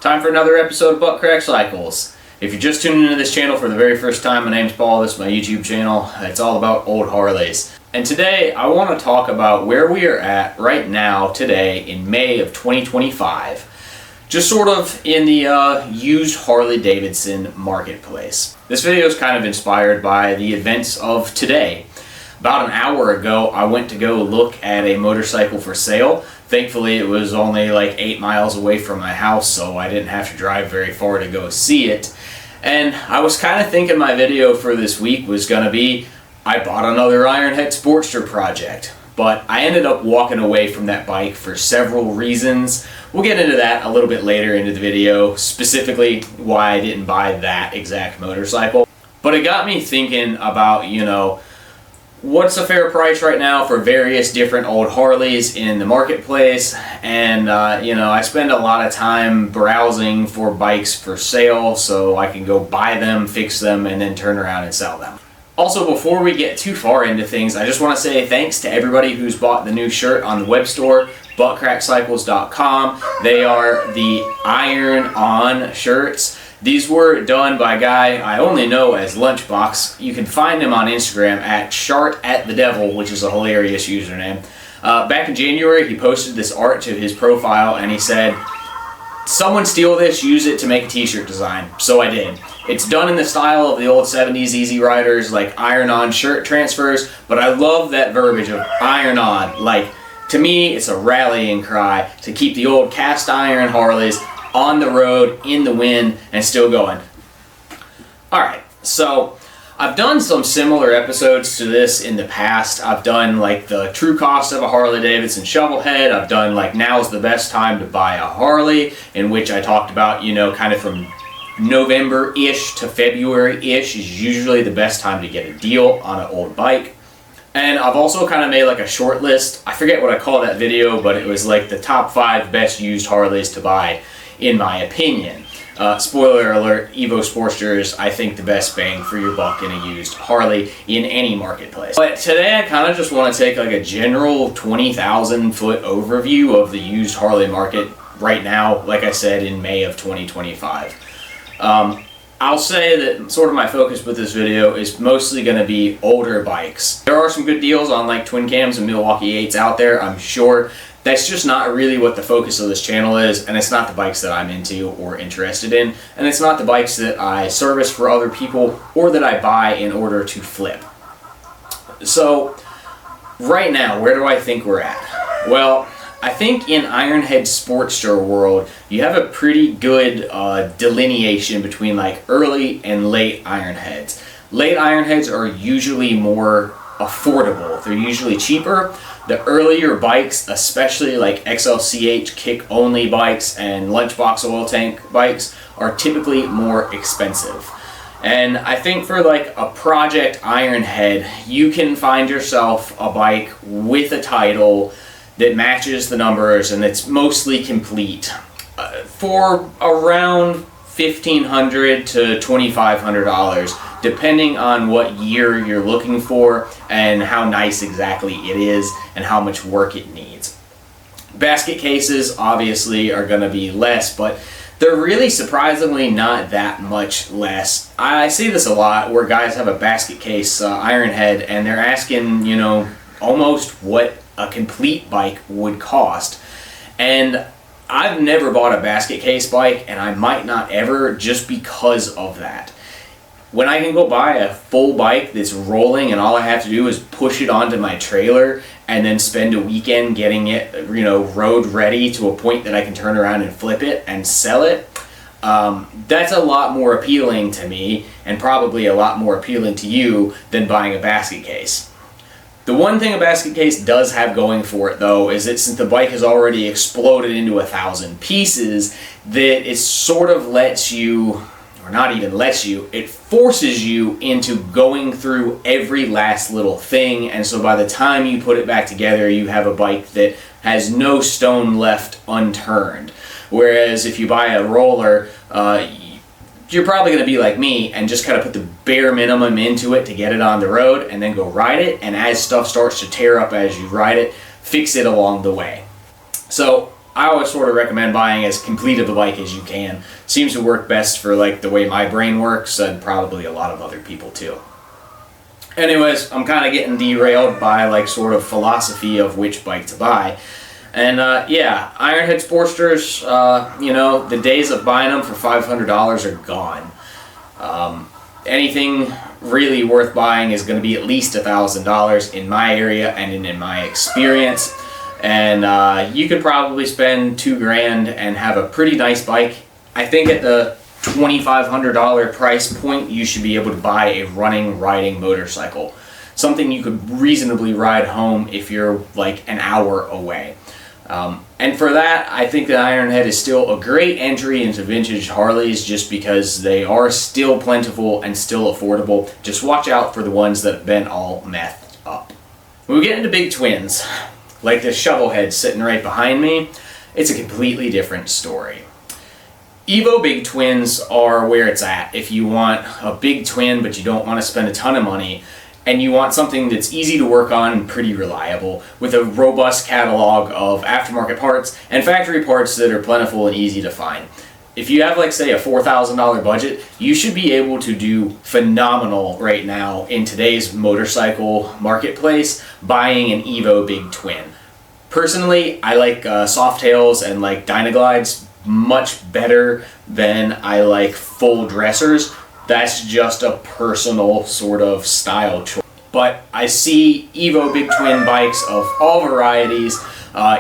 Time for another episode of Butt Crack Cycles. If you're just tuning into this channel for the very first time, my name's Paul. This is my YouTube channel. It's all about old Harleys. And today I want to talk about where we are at right now, today, in May of 2025. Just sort of in the used Harley Davidson marketplace. This video is kind of inspired by the events of today. About an hour ago, I went to go look at a motorcycle for sale. Thankfully, it was only like 8 miles away from my house, so I didn't have to drive very far to go see it. And I was kind of thinking my video for this week was going to be, I bought another Ironhead Sportster project. But I ended up walking away from that bike for several reasons. We'll get into that a little bit later into the video, specifically why I didn't buy that exact motorcycle. But it got me thinking about, what's a fair price right now for various different old Harleys in the marketplace. And I spend a lot of time browsing for bikes for sale so I can go buy them, fix them, and then turn around and sell them. Also, before we get too far into things, I just want to say thanks to everybody who's bought the new shirt on the web store, buttcrackcycles.com. They are the Iron On shirts. These were done by a guy I only know as Lunchbox. You can find him on Instagram at shartatthedevil, which is a hilarious username. Back in January, he posted this art to his profile and he said, "Someone steal this, use it to make a t-shirt design." So I did. It's done in the style of the old 70s Easy Riders, like Iron On shirt transfers, but I love that verbiage of Iron On. Like, to me, it's a rallying cry to keep the old cast iron Harleys on the road, in the wind, and still going. Alright, so I've done some similar episodes to this in the past. I've done like the true cost of a Harley Davidson Shovelhead. I've done like now's the best time to buy a Harley, in which I talked about, kind of from November-ish to February-ish is usually the best time to get a deal on an old bike. And I've also kind of made like a short list. I forget what I called that video, but it was like the top 5 best used Harleys to buy, in my opinion. Spoiler alert, Evo Sportster is, I think, the best bang for your buck in a used Harley in any marketplace. But today I kind of just want to take like a general 20,000 foot overview of the used Harley market right now, like I said, in May of 2025. I'll say that sort of my focus with this video is mostly going to be older bikes. There are some good deals on like twin cams and Milwaukee 8s out there, I'm sure. That's just not really what the focus of this channel is, and it's not the bikes that I'm into or interested in, and it's not the bikes that I service for other people or that I buy in order to flip. So, right now, where do I think we're at? Well, I think in Ironhead Sportster world, you have a pretty good delineation between like early and late Ironheads. Late Ironheads are usually more affordable. They're usually cheaper. The earlier bikes, especially like XLCH kick-only bikes and Lunchbox oil tank bikes, are typically more expensive. And I think for like a project Ironhead, you can find yourself a bike with a title that matches the numbers and it's mostly complete for around $1,500 to $2,500, depending on what year you're looking for and how nice exactly it is and how much work it needs. Basket cases obviously are going to be less, but they're really surprisingly not that much less. I see this a lot where guys have a basket case Ironhead and they're asking, almost what a complete bike would cost. And I've never bought a basket case bike, and I might not ever, just because of that. When I can go buy a full bike that's rolling and all I have to do is push it onto my trailer and then spend a weekend getting it, road ready to a point that I can turn around and flip it and sell it, that's a lot more appealing to me and probably a lot more appealing to you than buying a basket case. The one thing a basket case does have going for it, though, is that since the bike has already exploded into 1,000 pieces, that it sort of lets you, or not even lets you, it forces you into going through every last little thing, and so by the time you put it back together, you have a bike that has no stone left unturned. Whereas if you buy a roller, you're probably going to be like me and just kind of put the bare minimum into it to get it on the road and then go ride it, and as stuff starts to tear up as you ride it, fix it along the way. So I always sort of recommend buying as complete of a bike as you can. Seems to work best for like the way my brain works, and probably a lot of other people too. Anyways, I'm kind of getting derailed by like sort of philosophy of which bike to buy. And yeah, Ironhead Sportsters, you know, the days of buying them for $500 are gone. Anything really worth buying is going to be at least $1,000 in my area and in my experience. And you could probably spend $2,000 and have a pretty nice bike. I think at the $2,500 price point, you should be able to buy a riding motorcycle. Something you could reasonably ride home if you're like an hour away. And for that, I think the Ironhead is still a great entry into vintage Harleys just because they are still plentiful and still affordable. Just watch out for the ones that have been all methed up. When we get into big twins, like this Shovelhead sitting right behind me, it's a completely different story. Evo Big Twins are where it's at. If you want a big twin but you don't want to spend a ton of money, and you want something that's easy to work on and pretty reliable, with a robust catalog of aftermarket parts and factory parts that are plentiful and easy to find. If you have, like, say, a $4,000 budget, you should be able to do phenomenal right now in today's motorcycle marketplace buying an Evo Big Twin. Personally, I like Softails and like Dynaglides much better than I like full dressers. That's just a personal sort of style choice. But I see Evo Big Twin bikes of all varieties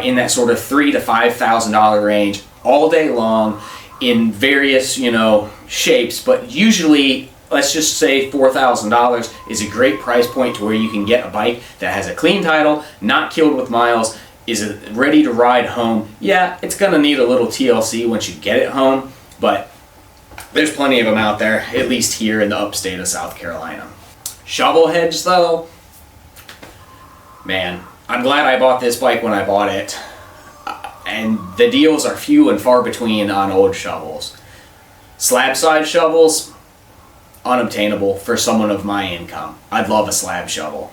in that sort of $3,000 to $5,000 range all day long in various, you know, shapes. But usually, let's just say $4,000 is a great price point to where you can get a bike that has a clean title, not killed with miles, is ready to ride home. Yeah, it's gonna need a little TLC once you get it home, but there's plenty of them out there, at least here in the upstate of South Carolina. Shovelheads though, man, I'm glad I bought this bike when I bought it. And the deals are few and far between on old shovels. Slab side shovels, unobtainable for someone of my income. I'd love a slab shovel.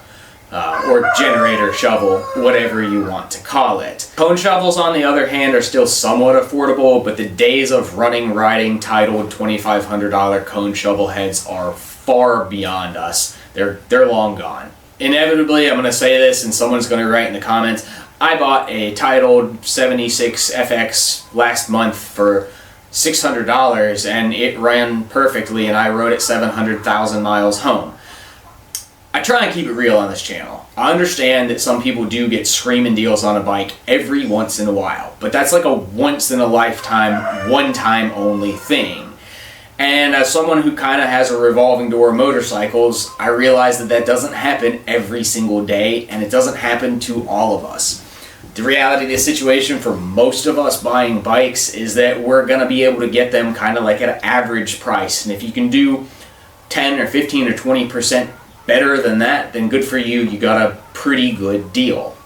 Or generator shovel, whatever you want to call it. Cone shovels, on the other hand, are still somewhat affordable, but the days of riding titled $2,500 cone shovel heads are far beyond us. They're long gone. Inevitably, I'm going to say this and someone's going to write in the comments, I bought a titled 76 FX last month for $600 and it ran perfectly and I rode it 700,000 miles home. I try and keep it real on this channel. I understand that some people do get screaming deals on a bike every once in a while, but that's like a once in a lifetime, one time only thing. And as someone who kind of has a revolving door of motorcycles, I realize that that doesn't happen every single day, and it doesn't happen to all of us. The reality of the situation for most of us buying bikes is that we're going to be able to get them kind of like at an average price, and if you can do 10 or 15 or 20% better than that, then good for you. You got a pretty good deal.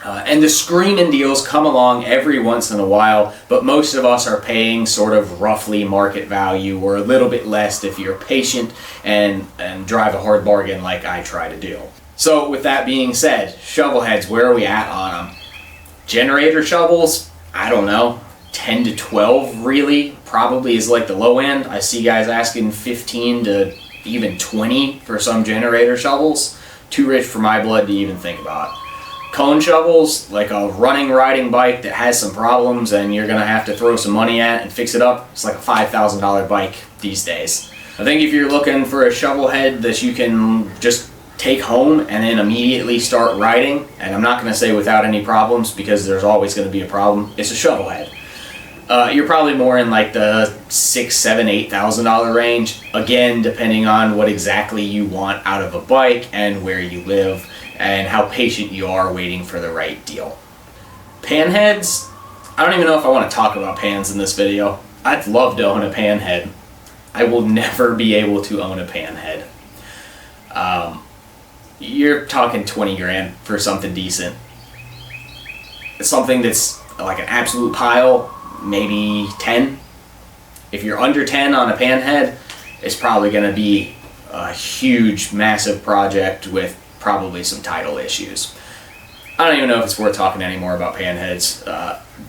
And the screaming deals come along every once in a while, but most of us are paying sort of roughly market value or a little bit less if you're patient and drive a hard bargain like I try to do. So with that being said, Shovelheads, where are we at on them? Generator shovels, I don't know, 10 to 12 really, probably is like the low end. I see guys asking 15 to even 20 for some generator shovels. Too rich for my blood to even think about. Cone shovels, like a riding bike that has some problems and you're gonna have to throw some money at and fix it up, it's like a $5,000 bike these days. I think if you're looking for a Shovelhead that you can just take home and then immediately start riding, and I'm not gonna say without any problems because there's always gonna be a problem, it's a Shovelhead. You're probably more in like the $6,000, $7,000, $8,000 range. Again, depending on what exactly you want out of a bike and where you live and how patient you are waiting for the right deal. Panheads, I don't even know if I want to talk about pans in this video. I'd love to own a Panhead. I will never be able to own a Panhead. You're talking 20 grand for something decent. Something that's like an absolute pile, maybe 10. If you're under 10 on a Panhead, it's probably going to be a huge, massive project with probably some title issues. I don't even know if it's worth talking anymore about Panheads.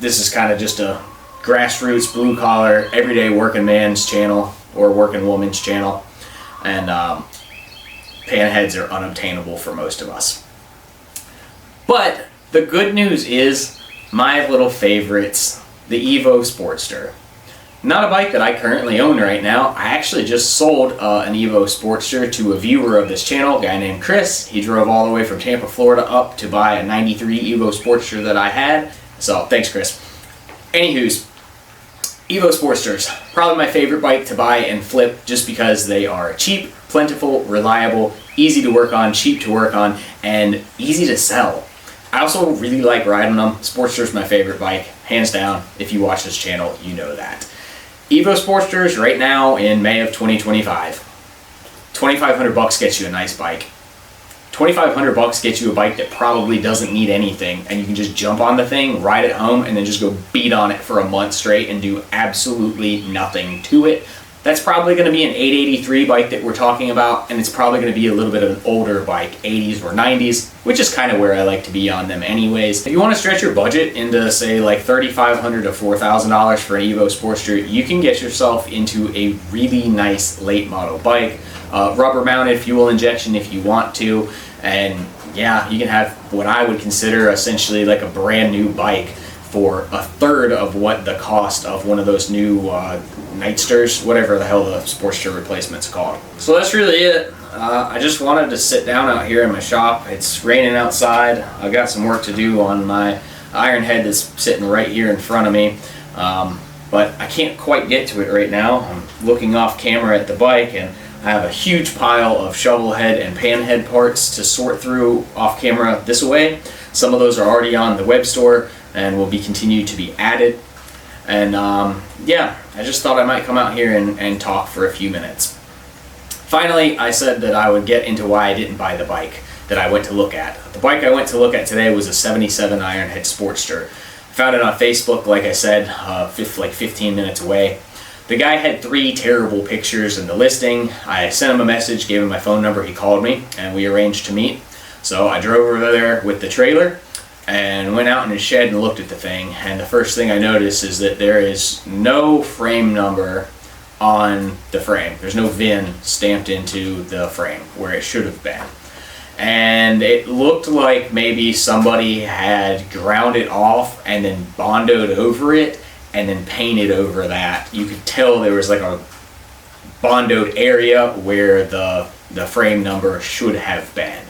this is kind of just a grassroots, blue collar, everyday working man's channel or working woman's channel, and Panheads are unobtainable for most of us. But the good news is my little favorites, the Evo Sportster. Not a bike that I currently own right now. I actually just sold an Evo Sportster to a viewer of this channel, a guy named Chris. He drove all the way from Tampa, Florida up to buy a 93 Evo Sportster that I had. So thanks, Chris. Anywho's, Evo Sportsters, probably my favorite bike to buy and flip just because they are cheap, plentiful, reliable, easy to work on, cheap to work on, and easy to sell. I also really like riding them. Sportster's my favorite bike, hands down. If you watch this channel, you know that. Evo Sportsters right now in May of 2025. $2,500 gets you a nice bike. $2,500 gets you a bike that probably doesn't need anything, and you can just jump on the thing, ride it home, and then just go beat on it for a month straight and do absolutely nothing to it. That's probably going to be an 883 bike that we're talking about, and it's probably going to be a little bit of an older bike, 80s or 90s, which is kind of where I like to be on them anyways. If you want to stretch your budget into, say, like $3,500 to $4,000 for an Evo Sportster, you can get yourself into a really nice late model bike. Rubber mounted fuel injection if you want to, and yeah, you can have what I would consider essentially like a brand new bike for a third of what the cost of one of those new Nightsters, whatever the hell the Sportster replacement's called. So that's really it. I just wanted to sit down out here in my shop. It's raining outside. I've got some work to do on my Ironhead that's sitting right here in front of me, but I can't quite get to it right now. I'm looking off camera at the bike, and I have a huge pile of Shovelhead and Panhead parts to sort through off camera this way. Some of those are already on the web store and will be continued to be added. And yeah, I just thought I might come out here and talk for a few minutes. Finally, I said that I would get into why I didn't buy the bike that I went to look at. The bike I went to look at today was a 77 Ironhead Sportster. I found it on Facebook, like I said, like 15 minutes away. The guy had 3 terrible pictures in the listing. I sent him a message, gave him my phone number, he called me, and we arranged to meet. So I drove over there with the trailer and went out in his shed and looked at the thing, and the first thing I noticed is that there is no frame number on the frame. There's no VIN stamped into the frame where it should have been. And it looked like maybe somebody had ground it off and then bondoed over it and then painted over that. You could tell there was like a bondoed area where the frame number should have been.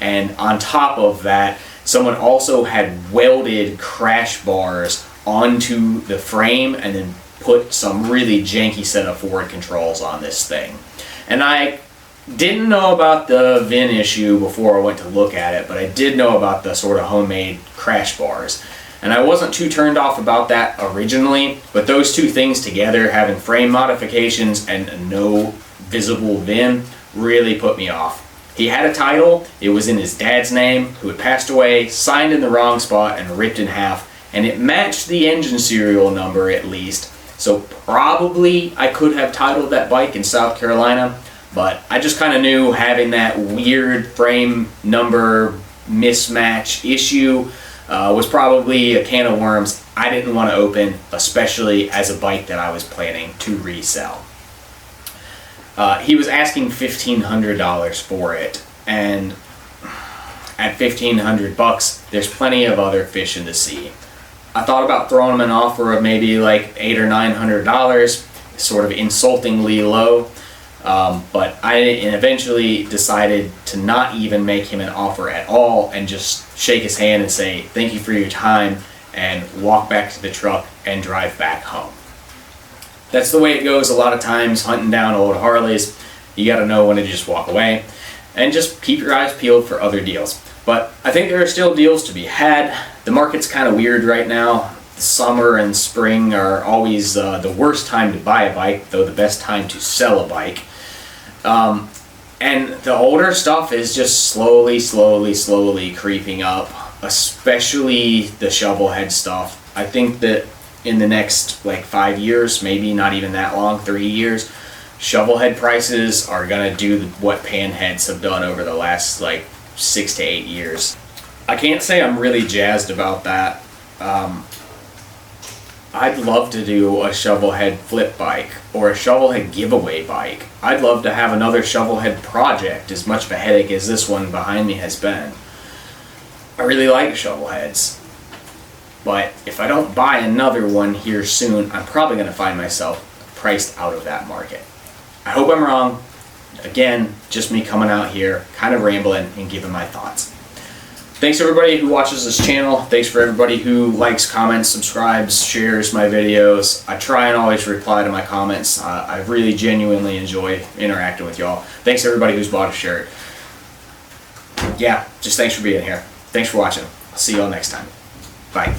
And on top of that, someone also had welded crash bars onto the frame and then put some really janky set of forward controls on this thing. And I didn't know about the VIN issue before I went to look at it, but I did know about the sort of homemade crash bars. And I wasn't too turned off about that originally, but those two things together, having frame modifications and no visible VIN, really put me off. He had a title, it was in his dad's name, who had passed away, signed in the wrong spot and ripped in half, and it matched the engine serial number at least. So probably I could have titled that bike in South Carolina, but I just kind of knew having that weird frame number mismatch issue was probably a can of worms I didn't want to open, especially as a bike that I was planning to resell. He was asking $1,500 for it, and at $1,500, there's plenty of other fish in the sea. I thought about throwing him an offer of maybe like $800 or $900, sort of insultingly low, but I eventually decided to not even make him an offer at all and just shake his hand and say thank you for your time and walk back to the truck and drive back home. That's the way it goes a lot of times hunting down old Harleys. You got to know when to just walk away and just keep your eyes peeled for other deals. But I think there are still deals to be had. The market's kind of weird right now. The summer and spring are always the worst time to buy a bike, though the best time to sell a bike. And the older stuff is just slowly creeping up, especially the Shovelhead stuff. I think that in the next like 5 years, maybe not even that long, 3 years, Shovelhead prices are gonna do what Panheads have done over the last like 6 to 8 years. I can't say I'm really jazzed about that. I'd love to do a Shovelhead flip bike or a Shovelhead giveaway bike. I'd love to have another Shovelhead project, as much of a headache as this one behind me has been. I really like Shovelheads, but if I don't buy another one here soon, I'm probably going to find myself priced out of that market. I hope I'm wrong. Again, just me coming out here, kind of rambling and giving my thoughts. Thanks everybody who watches this channel. Thanks for everybody who likes, comments, subscribes, shares my videos. I try and always reply to my comments. I really genuinely enjoy interacting with y'all. Thanks everybody who's bought a shirt. Yeah, just thanks for being here. Thanks for watching. I'll see y'all next time. Bye.